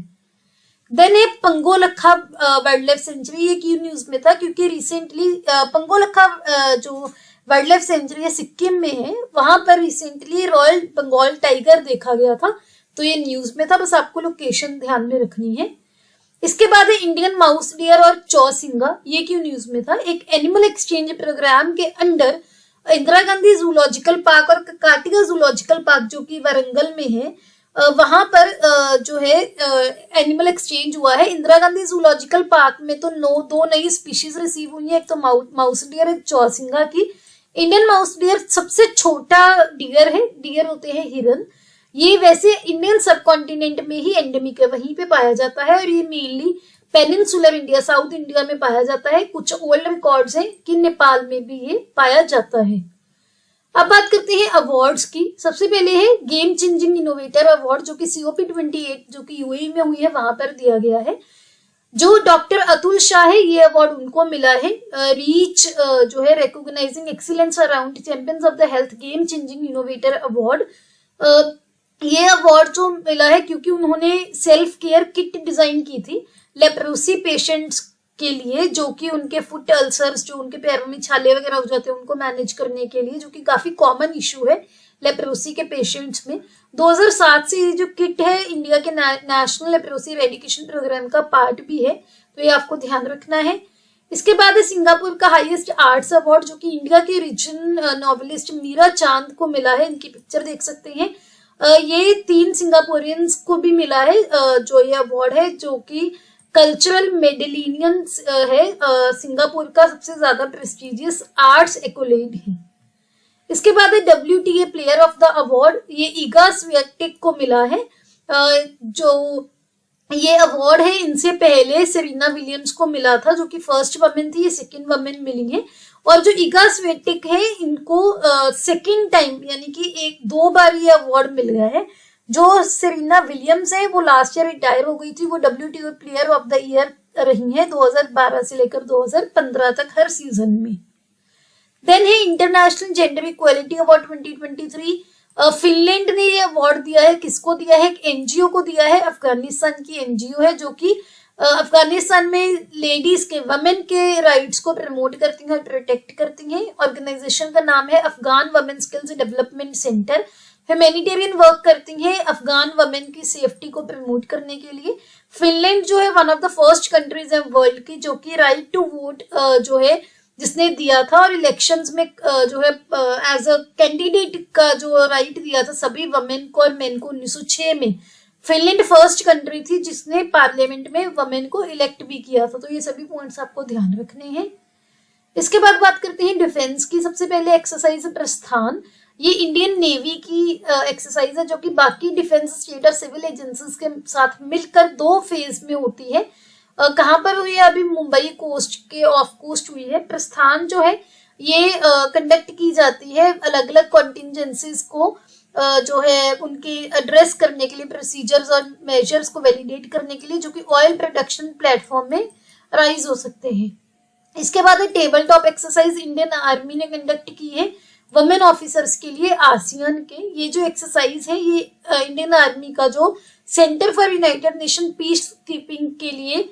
देन है पंगोलखा वाइल्ड लाइफ सेंचुरी। ये क्यों न्यूज में था? क्योंकि रिसेंटली पंगोलखा जो वाइल्ड लाइफ सेंचुरी सिक्किम में है, वहां पर रिसेंटली रॉयल बंगाल टाइगर देखा गया था, तो ये न्यूज में था, बस आपको लोकेशन ध्यान में रखनी है। इसके बाद है इंडियन माउस डियर और चौसिंगा। ये क्यों न्यूज में था? एक एनिमल एक्सचेंज प्रोग्राम के under Indira Gandhi zoological park और काटिया जूलॉजिकल पार्क जो कि वारंगल में है, वहां पर जो है एनिमल एक्सचेंज हुआ है। इंदिरा गांधी जूलॉजिकल पार्क में तो दो नई स्पीशीज रिसीव हुई है, एक तो माउस डियर, एक चौसिंगा की। इंडियन माउस डियर सबसे छोटा डियर है, डियर होते हैं हिरन। ये वैसे इंडियन सब कॉन्टिनेंट में ही एंडेमिक है, वहीं पे पाया जाता है, और ये mainly peninsular India, south India में पाया जाता है। कुछ ओल्ड रिकॉर्ड्स हैं कि नेपाल में भी ये पाया जाता है। अब बात करते हैं अवार्ड्स की। सबसे पहले है गेम चेंजिंग इनोवेटर अवार्ड, जो कि COP28 जो कि UAE में हुई है वहां पर दिया गया है। जो डॉक्टर अतुल शाह है, ये अवार्ड उनको मिला है। रीच जो है recognising excellence around champions of the health game changing innovator award. ये अवार्ड जो मिला है क्योंकि उन्होंने सेल्फ केयर किट डिजाइन की थी लेप्रोसी पेशेंट्स के लिए, जो कि उनके फुट अल्सर्स, जो उनके पैरों में छाले वगैरह हो जाते हैं, उनको मैनेज करने के लिए, जो कि काफी कॉमन इशू है लेप्रोसी के पेशेंट्स में। 2007 से ये जो किट है इंडिया के नेशनल लेप्रोसी रेडिकेशन प्रोग्राम का पार्ट भी है, तो ये आपको ध्यान रखना है। इसके बाद है सिंगापुर का हाईएस्ट आर्ट्स अवार्ड, जो कि इंडिया के रिजन नॉवेलिस्ट मीरा चांद को मिला है। इनकी पिक्चर देख सकते हैं। ये 3 सिंगापुरियंस को भी मिला है जो ये अवार्ड है, जो कि कल्चरल मेडेलिनियन है, सिंगापुर का सबसे ज्यादा प्रेस्टिजियस आर्ट्स एक्कोलेड है। इसके बाद है WTA player of the award, ये ईगा स्विएटेक को मिला है। जो ये अवार्ड है इनसे पहले सेरेना विलियम्स को मिला था, जो कि फर्स्ट वुमेन थी, ये सेकंड वुमेन मिली है। और जो ईगा स्विएटेक है इनको सेकंड टाइम यानी कि 2 बार ये अवार्ड मिल गया है। जो सेरेना विलियम्स है वो लास्ट ईयर रिटायर हो गई थी, वो WTA player of the year रही है 2012 से लेकर 2015 तक हर सीजन में। देन है international gender equality award 2023। Finland ने ये अवार्ड दिया है, किसको दिया है? एक एनजीओ को दिया है, अफगानिस्तान की एनजीओ है, जो कि अफगानिस्तान में लेडीज के, वमेन के राइट्स को प्रमोट करती हैं और प्रोटेक्ट करती हैं। ऑर्गेनाइजेशन का नाम है Afghan women skills development centre. Humanitarian work करती हैं अफगान वमेन की सेफ्टी को प्रमोट करने के लिए। फिनलैंड जो है one of the first countries है वर्ल्ड की जो कि राइट टू वोट जो है जिसने दिया था, और इलेक्शंस में जो है एज अ कैंडिडेट का जो राइट दिया था सभी वमेन को और मेन को 1906 में। फिनलैंड फर्स्ट कंट्री थी जिसने पार्लियामेंट में वमेन को इलेक्ट भी किया था। तो ये सभी पॉइंट्स आपको ध्यान रखने हैं। इसके बाद बात करते हैं डिफेंस की। सबसे पहले एक्सरसाइज प्रस्थान, ये इंडियन नेवी की एक्सरसाइज है जो कि बाकी डिफेंस स्टेट और सिविल एजेंसीज के साथ मिलकर 2 फेज में होती है। कहाँ पर हुई है? अभी मुंबई कोस्ट के ऑफ कोस्ट हुई है। प्रस्थान जो है ये कंडक्ट की जाती है अलग अलग कॉन्टिजेंसीज को जो है उनके एड्रेस करने के लिए, प्रोसीजर्स और मेजर्स को वैलिडेट करने के लिए, जो कि ऑयल प्रोडक्शन प्लेटफॉर्म में राइज हो सकते हैं। इसके बाद table top exercise Indian army ने कंडक्ट की है वुमेन ऑफिसर्स के लिए आसियान के। ये जो एक्सरसाइज है ये इंडियन आर्मी का जो centre for United nation peace keeping के लिए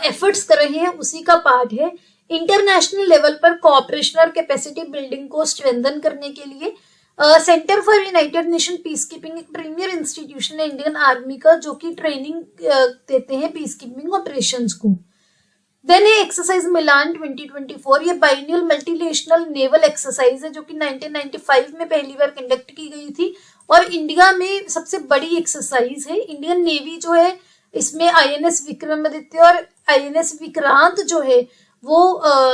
एफर्ट्स कर रहे हैं उसी का पार्ट है। इंटरनेशनल लेवल पर कोऑपरेशन और कैपेसिटी बिल्डिंग को स्ट्रेंथन करने के लिए centre for United nation peace keeping एक प्रीमियर इंस्टीट्यूशन है इंडियन आर्मी का, जो कि ट्रेनिंग देते हैं पीस कीपिंग ऑपरेशंस को। देन है एक्सरसाइज मिलान 2024, ये बाइनियल मल्टीनेशनल नेवल एक्सरसाइज है जो कि 1995 में पहली बार कंडक्ट की गई थी और इंडिया में सबसे बड़ी एक्सरसाइज है। इंडियन नेवी जो है इसमें INS विक्रमादित्य और INS विक्रांत जो है वो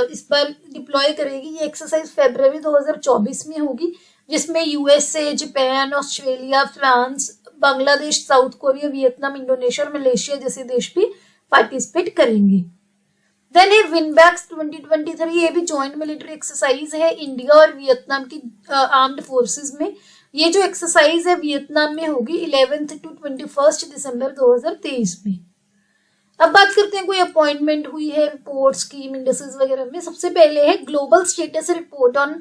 इस बार डिप्लॉय करेगी। ये एक्सरसाइज फरवरी 2024 में होगी, जिसमें USA, Japan, Australia, France, Bangladesh, south Korea, Vietnam, Indonesia और मलेशिया जैसे देश भी पार्टिसिपेट करेंगे। देन है विनबैक्स 2023, ये भी जॉइंट मिलिट्री एक्सरसाइज है इंडिया और वियतनाम की आर्म्ड फोर्सेस में। ये जो एक्सरसाइज है वियतनाम में होगी 11 to 21 दिसंबर 2023 में। अब बात करते हैं कोई अपॉइंटमेंट हुई है रिपोर्ट्स की इंडिसेस वगैरह में। सबसे पहले है global status report on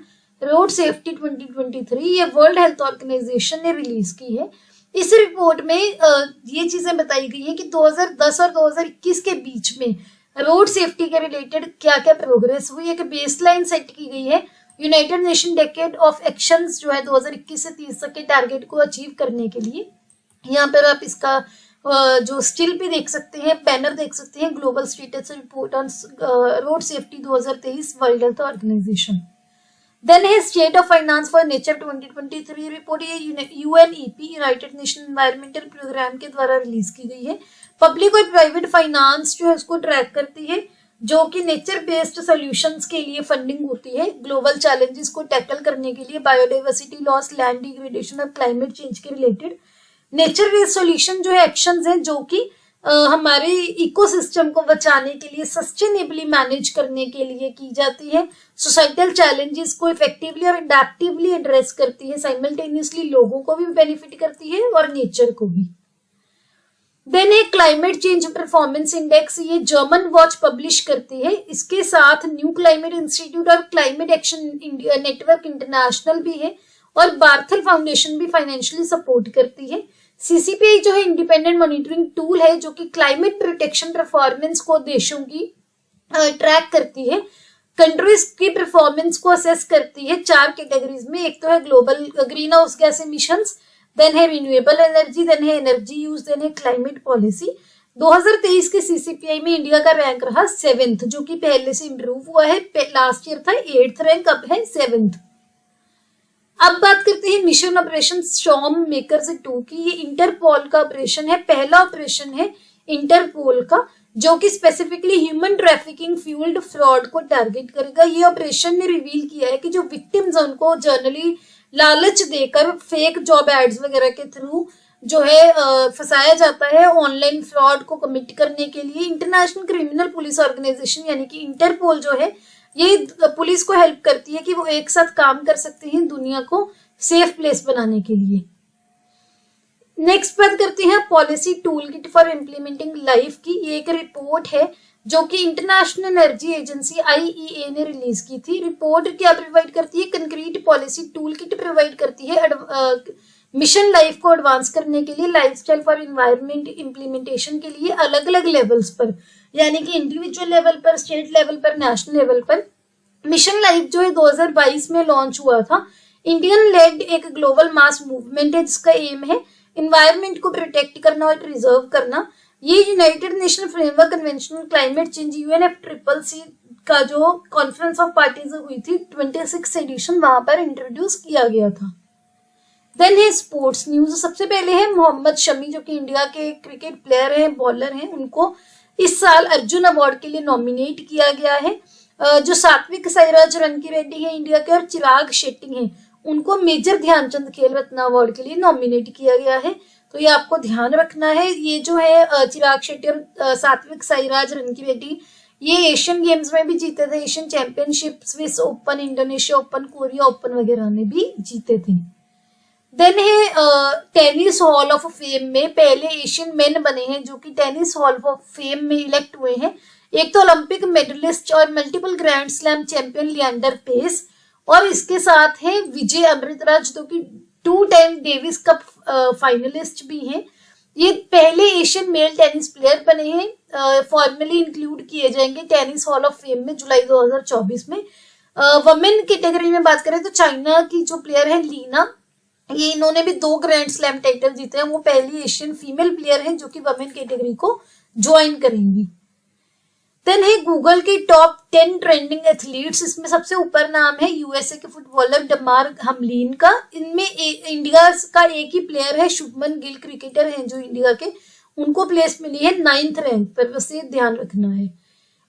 road safety 2023, ये वर्ल्ड हेल्थ ऑर्गेनाइजेशन ने रिलीज की है। इस रिपोर्ट में ये चीजें बताई गई है कि 2010 और 2021 के बीच में रोड सेफ्टी के रिलेटेड क्या क्या प्रोग्रेस हुई है, कि बेसलाइन सेट की गई है United nation decade of actions जो है 2021 से 30 तक के टारगेट को अचीव करने के लिए। यहाँ पर आप इसका जो स्टिल भी देख सकते हैं, बैनर देख सकते हैं, global status report on road safety 2023 world health organisation. Then है state of finance for nature 2023 report, ये UNEP united nation environmental programme के द्वारा रिलीज की गई है। पब्लिक और प्राइवेट फाइनेंस जो है उसको ट्रैक करती है, जो कि नेचर बेस्ड सॉल्यूशंस के लिए फंडिंग होती है ग्लोबल चैलेंजेस को टैकल करने के लिए, बायोडाइवर्सिटी लॉस, लैंड डिग्रेडेशन और क्लाइमेट चेंज के रिलेटेड। नेचर बेस्ड सॉल्यूशन जो है एक्शंस हैं जो कि हमारे इकोसिस्टम को बचाने के लिए, सस्टेनेबली मैनेज करने के लिए की जाती है। सोसाइटल चैलेंजेस को इफेक्टिवली और एडेप्टिवली एड्रेस करती है, साइमल्टेनियसली लोगों को भी बेनिफिट करती है और नेचर को भी। देन है क्लाइमेट चेंज परफॉर्मेंस इंडेक्स, ये जर्मन वॉच पब्लिश करती है। इसके साथ न्यू क्लाइमेट इंस्टीट्यूट और climate action India network international भी है और बार्थल फाउंडेशन भी फाइनेंशियली सपोर्ट करती है। CCPI जो है इंडिपेंडेंट मॉनिटरिंग टूल है जो कि क्लाइमेट प्रोटेक्शन परफॉर्मेंस को देशों की ट्रैक करती है, कंट्रीज की परफॉर्मेंस को असेस करती है 4 कैटेगरीज में। एक तो है global green house gas emissions, then है रिन्यूएबल एनर्जी, देन है एनर्जी यूज, देन है क्लाइमेट पॉलिसी। 2023 के CCPI में इंडिया का रैंक रहा 7th, जो कि पहले से इंप्रूव हुआ है। लास्ट ईयर था 8th रैंक, अब है 7th। अब बात करते हैं मिशन ऑपरेशन स्टॉर्म मेकर्स 2 की। ये इंटरपोल का ऑपरेशन है, पहला ऑपरेशन है इंटरपोल का जो कि specifically human trafficking fuelled fraud को टारगेट करेगा। ये ऑपरेशन ने रिवील किया है कि जो विक्टिम्स हैं उनको जर्नली लालच देकर फेक जॉब एड्स वगैरह के थ्रू जो है फंसाया जाता है ऑनलाइन फ्रॉड को कमिट करने के लिए। इंटरनेशनल क्रिमिनल पुलिस ऑर्गेनाइजेशन यानी कि इंटरपोल जो है ये पुलिस को हेल्प करती है कि वो एक साथ काम कर सकते हैं दुनिया को सेफ प्लेस बनाने के लिए। नेक्स्ट बात करते हैं policy tool kit for implementing life की। ये एक रिपोर्ट है जो कि इंटरनेशनल एनर्जी एजेंसी IEA ने रिलीज की थी। रिपोर्ट क्या प्रोवाइड करती है? Concrete policy tool kit provide करती है मिशन लाइफ को एडवांस करने के लिए, लाइफस्टाइल फॉर एनवायरनमेंट इम्प्लीमेंटेशन के लिए अलग अलग लेवल्स पर, यानी कि इंडिविजुअल लेवल पर, स्टेट लेवल पर, नेशनल लेवल पर। मिशन लाइफ जो है 2022 में लॉन्च हुआ था। इंडियन लेड एक ग्लोबल मास मूवमेंट है जिसका एम है एनवायरनमेंट को प्रोटेक्ट करना और प्रिजर्व करना। ये United nation framework convention on climate change UNFCCC का जो कॉन्फ्रेंस ऑफ पार्टीज हुई थी 26 एडिशन, वहां पर इंट्रोड्यूस किया गया था। देन है स्पोर्ट्स न्यूज। सबसे पहले है मोहम्मद शमी जो कि इंडिया के क्रिकेट प्लेयर हैं, बॉलर हैं, उनको इस साल अर्जुन अवार्ड के लिए नॉमिनेट किया गया है। जो सात्विक साईराज रनकीरेड्डी है इंडिया के और चिराग शेट्टी हैं उनको मेजर ध्यानचंद खेल रत्न अवार्ड के लिए नॉमिनेट किया गया है। तो ये आपको ध्यान रखना है। ये जो है चिराग शेट्टी और सात्विक साईराज रनकीरेड्डी ये एशियन गेम्स में भी जीते थे, Asian championship, Swiss open, Indonesia open, Korea open वगैरह में भी जीते थे। देन है टेनिस हॉल ऑफ फेम में पहले एशियन मेन बने हैं जो कि टेनिस हॉल ऑफ फेम में इलेक्ट हुए हैं। एक तो ओलंपिक मेडलिस्ट और multiple grand slam champion Leander Paes, और इसके साथ है विजय अमृतराज जो कि 2 टाइम डेविस कप फाइनलिस्ट भी हैं। ये पहले एशियन मेल टेनिस प्लेयर बने हैं, फॉर्मली इंक्लूड किए जाएंगे टेनिस हॉल ऑफ फेम में जुलाई 2024 में। वुमेन कैटेगरी में बात करें तो चाइना की जो प्लेयर है लीना, ये इन्होंने भी 2 ग्रैंड स्लैम टाइटल जीते हैं। वो पहली एशियन फीमेल प्लेयर हैं जो कि वुमेन कैटेगरी को ज्वाइन करेंगी। देन है गूगल के टॉप 10 ट्रेंडिंग एथलीट्स। इसमें सबसे ऊपर नाम है USA के फुटबॉलर डमार हमलिन का। इनमें इंडिया का एक ही प्लेयर है, शुभमन गिल क्रिकेटर हैं जो इंडिया के, उनको प्लेस मिली है 9th रैंक पर, बस ये ध्यान रखना है।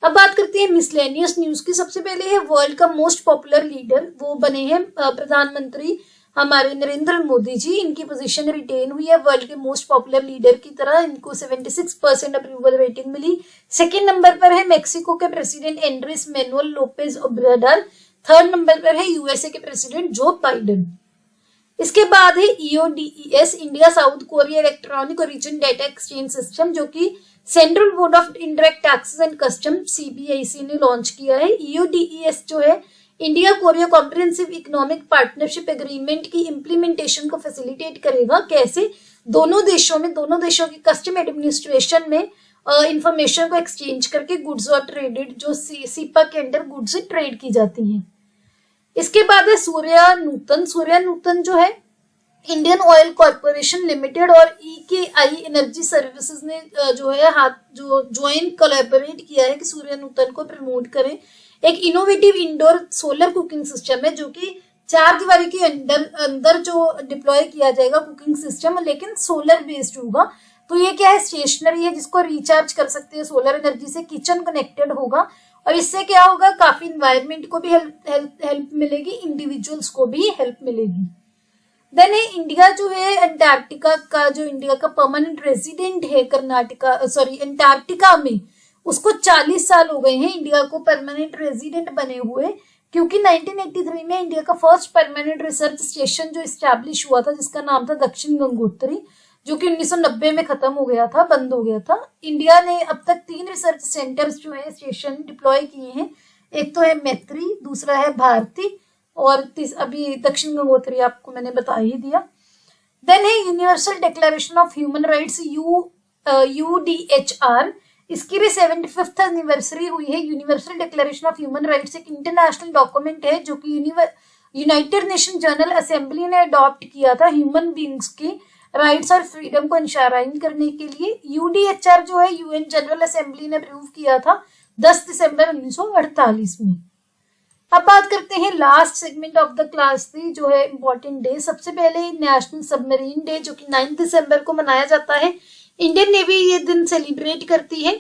अब बात करते हैं मिसलेनियस न्यूज की। सबसे पहले है वर्ल्ड का मोस्ट पॉपुलर लीडर, वो बने हैं प्रधानमंत्री हमारे नरेंद्र मोदी जी। इनकी पोजीशन रिटेन हुई है वर्ल्ड के मोस्ट पॉपुलर लीडर की तरह। इनको 76% अप्रूवल रेटिंग मिली। सेकंड नंबर पर है मेक्सिको के president Andres Manuel Lopez Obrador. Third number पर है USA के प्रेसिडेंट जो बाइडेन। इसके बाद है EODES, India south Korea electronic origin data exchange system, जो कि central board of indirect taxes and custom CBIC ने लॉन्च किया है। EODES जो है India Korea comprehensive economic partnership agreement की इम्प्लीमेंटेशन को फैसिलिटेट करेगा। कैसे? दोनों देशों की कस्टम एडमिनिस्ट्रेशन में इंफॉर्मेशन को एक्सचेंज करके गुड्स और ट्रेडेड जो सीपा के अंडर गुड्स से ट्रेड की जाती हैं। इसके बाद है सूर्या नूतन जो है इंडियन ऑयल कॉर्पोरेशन लिमिटेड और EKI एनर्जी सर्विसेज ने जो है ज्वाइन कोलैबोरेट किया है कि सूर्या नूतन को प्रमोट करें। एक innovative indoor solar cooking system है जो कि 4 दीवारी के अंदर जो डिप्लॉय किया जाएगा कुकिंग सिस्टम, लेकिन सोलर बेस्ड होगा। तो ये क्या है? स्टेशनरी है जिसको रिचार्ज कर सकते हैं सोलर एनर्जी से, किचन कनेक्टेड होगा और इससे क्या होगा, काफी इन्वायरमेंट को भी हेल्प मिलेगी, इंडिविजुअल्स को भी हेल्प मिलेगी। देन है इंडिया जो है अंटार्कटिका का, जो इंडिया का परमानेंट रेजिडेंट है अंटार्कटिका में, उसको 40 साल हो गए हैं इंडिया को परमानेंट रेजिडेंट बने हुए, क्योंकि 1983 में इंडिया का फर्स्ट परमानेंट रिसर्च स्टेशन जो इस्टेब्लिश हुआ था जिसका नाम था दक्षिण गंगोत्री, जो कि 1990 में खत्म हो गया था, बंद हो गया था। इंडिया ने अब तक 3 रिसर्च सेंटर्स जो है स्टेशन डिप्लॉय किए हैं। एक तो है मैत्री, दूसरा है भारती और अभी दक्षिण गंगोत्री आपको मैंने बता ही दिया। देन है universal declaration of human rights UDHR, इसकी भी 75th एनिवर्सरी हुई है। Universal declaration of human rights एक इंटरनेशनल डॉक्यूमेंट है जो कि यूनाइटेड नेशन जनरल असेंबली ने अडॉप्ट किया था ह्यूमन बींग्स की राइट्स और फ्रीडम को इंश्योराइन करने के लिए। UDHR जो है UN जनरल असेंबली ने अप्रूव किया था 10 दिसंबर 1948 में। अब बात करते हैं last segment of the class 3 जो है इंपॉर्टेंट डे। सबसे पहले नेशनल सबमरीन डे जो कि 9 दिसंबर को मनाया जाता है। इंडियन नेवी ये दिन सेलिब्रेट करती है।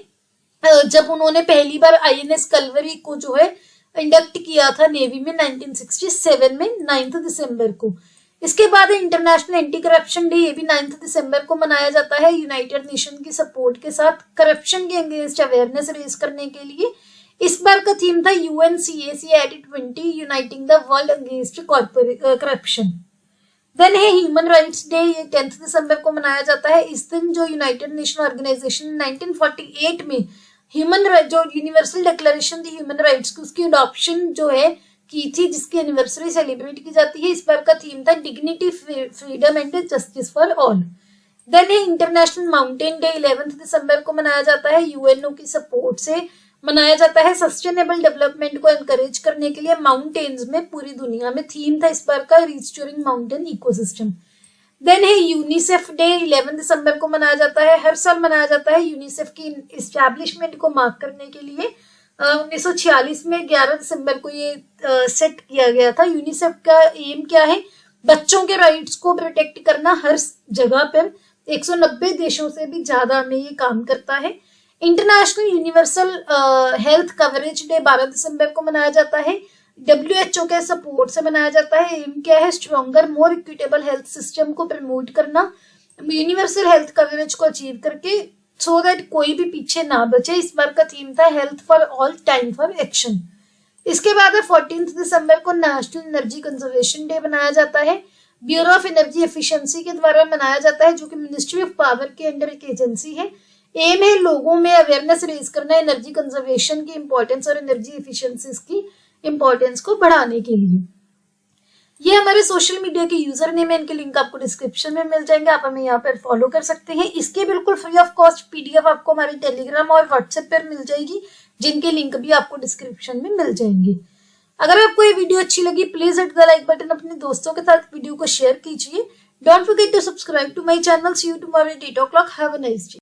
जब उन्होंने पहली बार आईएनएस कलवरी को जो है इंडक्ट किया था नेवी में 1967 में 9 दिसंबर को। इसके बाद इंटरनेशनल एंटी करप्शन डे, ये भी 9 दिसंबर को मनाया जाता है यूनाइटेड नेशन की सपोर्ट के साथ करप्शन के अगेंस्ट अवेयरनेस रेज करने के लिए। इस बार का थीम था UNCAC at 20 uniting the world against corruption. Then है ह्यूमन राइट्स डे, ये 10 दिसंबर को मनाया जाता है। इस दिन जो यूनाइटेड नेशन ऑर्गेनाइजेशन 1948 में ह्यूमन जो यूनिवर्सल डिक्लेरेशन थी ह्यूमन राइट्स की, उसकी अडॉप्शन जो है की थी, जिसकी एनिवर्सरी सेलिब्रेट की जाती है। इस बार का थीम था dignity, freedom and justice for all. Then है इंटरनेशनल माउंटेन डे, 11 दिसंबर को मनाया जाता है। यूएनओ की सपोर्ट से मनाया जाता है सस्टेनेबल डेवलपमेंट को एनकरेज करने के लिए माउंटेन्स में पूरी दुनिया में। थीम था इस बार का रिस्टोरिंग माउंटेन इकोसिस्टम। देन है यूनिसेफ डे, 11 दिसंबर को मनाया जाता है। हर साल मनाया जाता है यूनिसेफ की इस्टेब्लिशमेंट को मार्क करने के लिए। 1946 में 11 दिसंबर को ये सेट किया गया था। यूनिसेफ का एम क्या है? बच्चों के राइट्स को प्रोटेक्ट करना हर जगह पर। 190 देशों से भी ज्यादा में ये काम करता है। International universal health coverage day 12 दिसंबर को मनाया जाता है। WHO के सपोर्ट से मनाया जाता है। एम क्या है? स्ट्रॉन्गर मोर इक्विटेबल हेल्थ सिस्टम को प्रमोट करना, यूनिवर्सल हेल्थ कवरेज को अचीव करके, सो दैट कोई भी पीछे ना बचे। इस बार का थीम था health for all, time for action. इसके बाद है 14 दिसंबर को नेशनल एनर्जी कंजर्वेशन डे मनाया जाता है। ब्यूरो ऑफ एनर्जी एफिशिएंसी के द्वारा मनाया जाता है, जो कि मिनिस्ट्री ऑफ पावर के अंडर एक एजेंसी है। एम है लोगों में अवेयरनेस रेज करना एनर्जी कंजर्वेशन की इंपॉर्टेंस और एनर्जी एफिशिएंसी की इंपॉर्टेंस को बढ़ाने के लिए। ये हमारे सोशल मीडिया के यूजर नेम है, इनके लिंक आपको डिस्क्रिप्शन में मिल जाएंगे, आप हमें यहाँ पर फॉलो कर सकते हैं। इसके बिल्कुल फ्री ऑफ कॉस्ट PDF आपको हमारे टेलीग्राम और व्हाट्सएप पर मिल जाएगी, जिनके लिंक भी आपको डिस्क्रिप्शन में मिल जाएंगे। अगर आपको ये वीडियो अच्छी लगी, please hit the like button, अपने दोस्तों के साथ वीडियो को शेयर कीजिए। Don't forget to subscribe to my channel. See you tomorrow at 8 o'clock. Have a nice day.